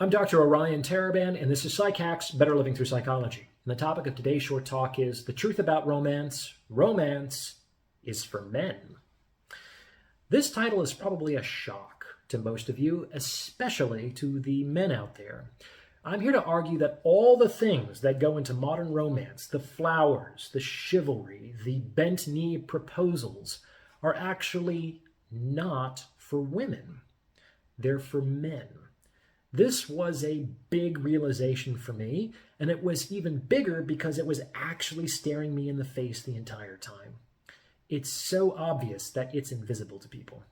I'm Dr. Orion Taraban, and this is Psych Better Living Through Psychology. And the topic of today's short talk is the truth about romance. Romance is for men. This title is probably a shock to most of you, especially to the men out there. I'm here to argue that all the things that go into modern romance, the flowers, the chivalry, the bent knee proposals, are actually not for women. They're for men. This was a big realization for me, and it was even bigger because it was actually staring me in the face the entire time. It's so obvious that it's invisible to people.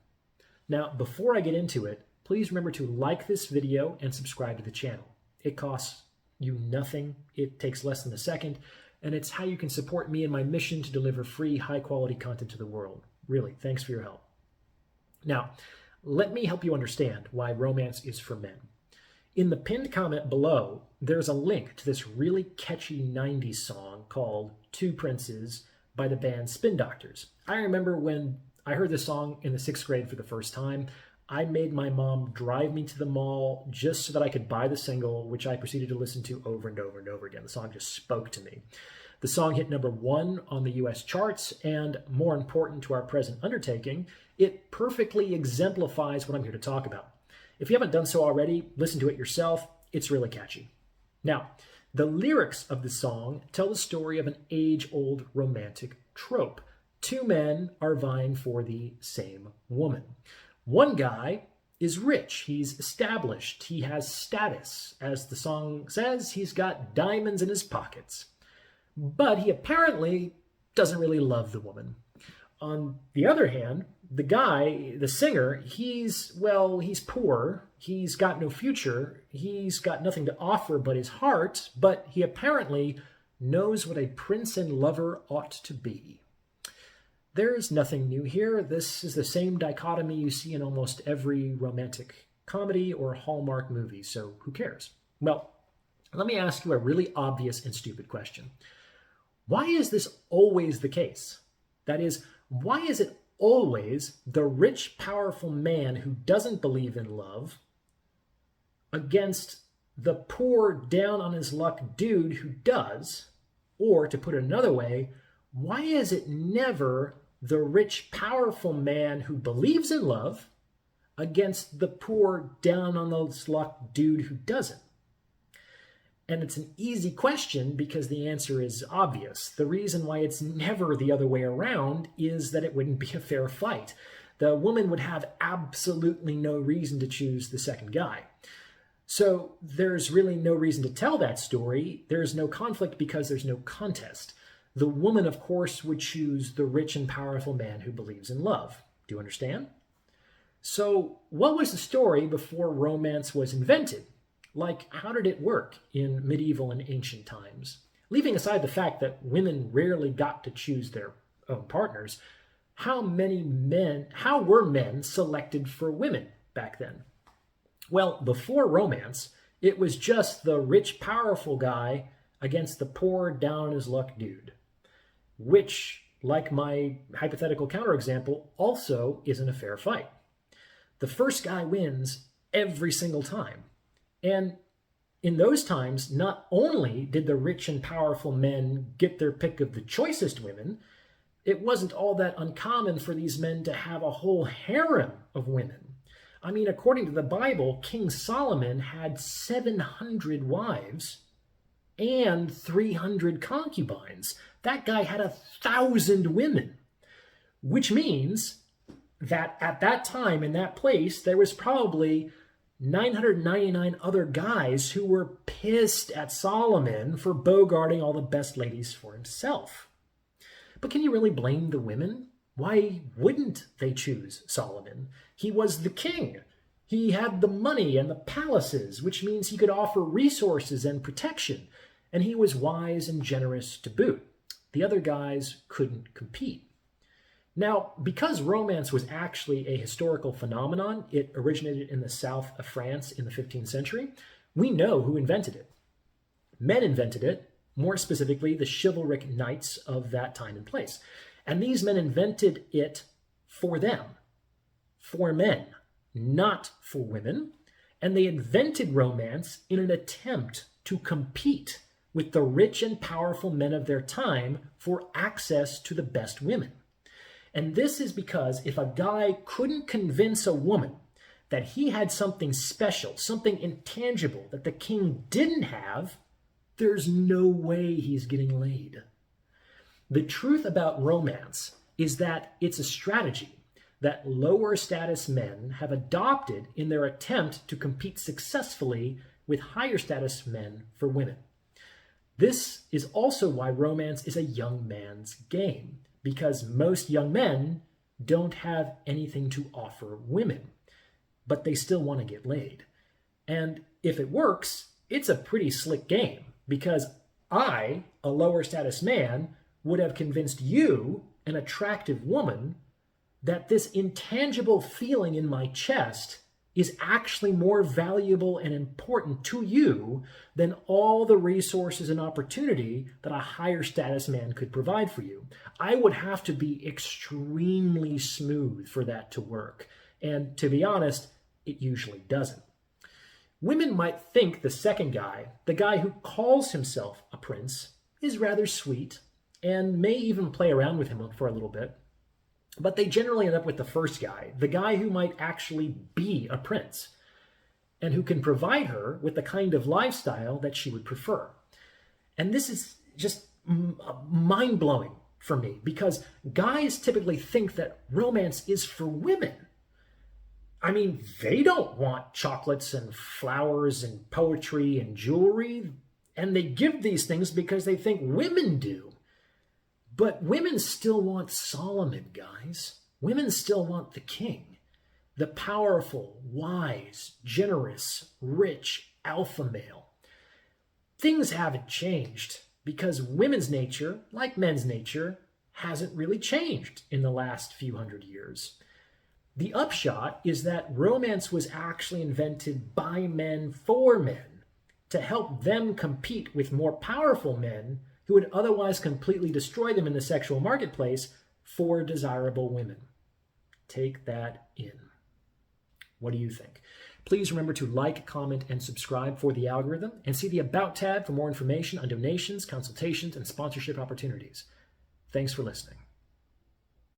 Now, before I get into it, please remember to like this video and subscribe to the channel. It costs you nothing, it takes less than a second, and it's how you can support me in my mission to deliver free, high-quality content to the world. Really, thanks for your help. Now, let me help you understand why romance is for men. In the pinned comment below, there's a link to this really catchy 90s song called Two Princes by the band Spin Doctors. I remember when I heard this song in the 6th grade for the first time, I made my mom drive me to the mall just so that I could buy the single, which I proceeded to listen to over and over and over again. The song just spoke to me. The song hit #1 on the US charts, and more important to our present undertaking, it perfectly exemplifies what I'm here to talk about. If you haven't done so already, listen to it yourself. It's really catchy. Now, the lyrics of the song tell the story of an age-old romantic trope. Two men are vying for the same woman. One guy is rich, he's established, he has status. As the song says, he's got diamonds in his pockets. But he apparently doesn't really love the woman. On the other hand, the guy, the singer, he's poor, he's got no future, he's got nothing to offer but his heart, but he apparently knows what a prince and lover ought to be. There's nothing new here. This is the same dichotomy you see in almost every romantic comedy or Hallmark movie, so who cares? Well, let me ask you a really obvious and stupid question. Why is this always the case? That is, why is it always the rich, powerful man who doesn't believe in love against the poor, down-on-his-luck dude who does? Or, to put it another way, why is it never the rich, powerful man who believes in love against the poor, down-on-his-luck dude who doesn't? And it's an easy question because the answer is obvious. The reason why it's never the other way around is that it wouldn't be a fair fight. The woman would have absolutely no reason to choose the second guy. So there's really no reason to tell that story. There's no conflict because there's no contest. The woman, of course, would choose the rich and powerful man who believes in love. Do you understand? So what was the story before romance was invented? Like, how did it work in medieval and ancient times? Leaving aside the fact that women rarely got to choose their own partners, how were men selected for women back then? Well, before romance, it was just the rich, powerful guy against the poor, down-on-his-luck dude, which, like my hypothetical counterexample, also isn't a fair fight. The first guy wins every single time. And in those times, not only did the rich and powerful men get their pick of the choicest women, it wasn't all that uncommon for these men to have a whole harem of women. I mean, according to the Bible, King Solomon had 700 wives and 300 concubines. That guy had 1,000 women, which means that at that time in that place, there was probably 999 other guys who were pissed at Solomon for bogarting all the best ladies for himself. But can you really blame the women? Why wouldn't they choose Solomon? He was the king. He had the money and the palaces, which means he could offer resources and protection, and he was wise and generous to boot. The other guys couldn't compete. Now, because romance was actually a historical phenomenon, it originated in the south of France in the 15th century, we know who invented it. Men invented it, more specifically the chivalric knights of that time and place. And these men invented it for them, for men, not for women. And they invented romance in an attempt to compete with the rich and powerful men of their time for access to the best women. And this is because if a guy couldn't convince a woman that he had something special, something intangible that the king didn't have, there's no way he's getting laid. The truth about romance is that it's a strategy that lower status men have adopted in their attempt to compete successfully with higher status men for women. This is also why romance is a young man's game, because most young men don't have anything to offer women, but they still want to get laid. And if it works, it's a pretty slick game, because I, a lower status man, would have convinced you, an attractive woman, that this intangible feeling in my chest is actually more valuable and important to you than all the resources and opportunity that a higher status man could provide for you. I would have to be extremely smooth for that to work. And to be honest, it usually doesn't. Women might think the second guy, the guy who calls himself a prince, is rather sweet and may even play around with him for a little bit. But they generally end up with the first guy, the guy who might actually be a prince and who can provide her with the kind of lifestyle that she would prefer. And this is just mind-blowing for me, because guys typically think that romance is for women. I mean, they don't want chocolates and flowers and poetry and jewelry, and they give these things because they think women do. But women still want Solomon, guys. Women still want the king, the powerful, wise, generous, rich alpha male. Things haven't changed because women's nature, like men's nature, hasn't really changed in the last few hundred years. The upshot is that romance was actually invented by men for men to help them compete with more powerful men who would otherwise completely destroy them in the sexual marketplace for desirable women. Take that in. What do you think? Please remember to like, comment, and subscribe for the algorithm, and see the About tab for more information on donations, consultations, and sponsorship opportunities. Thanks for listening.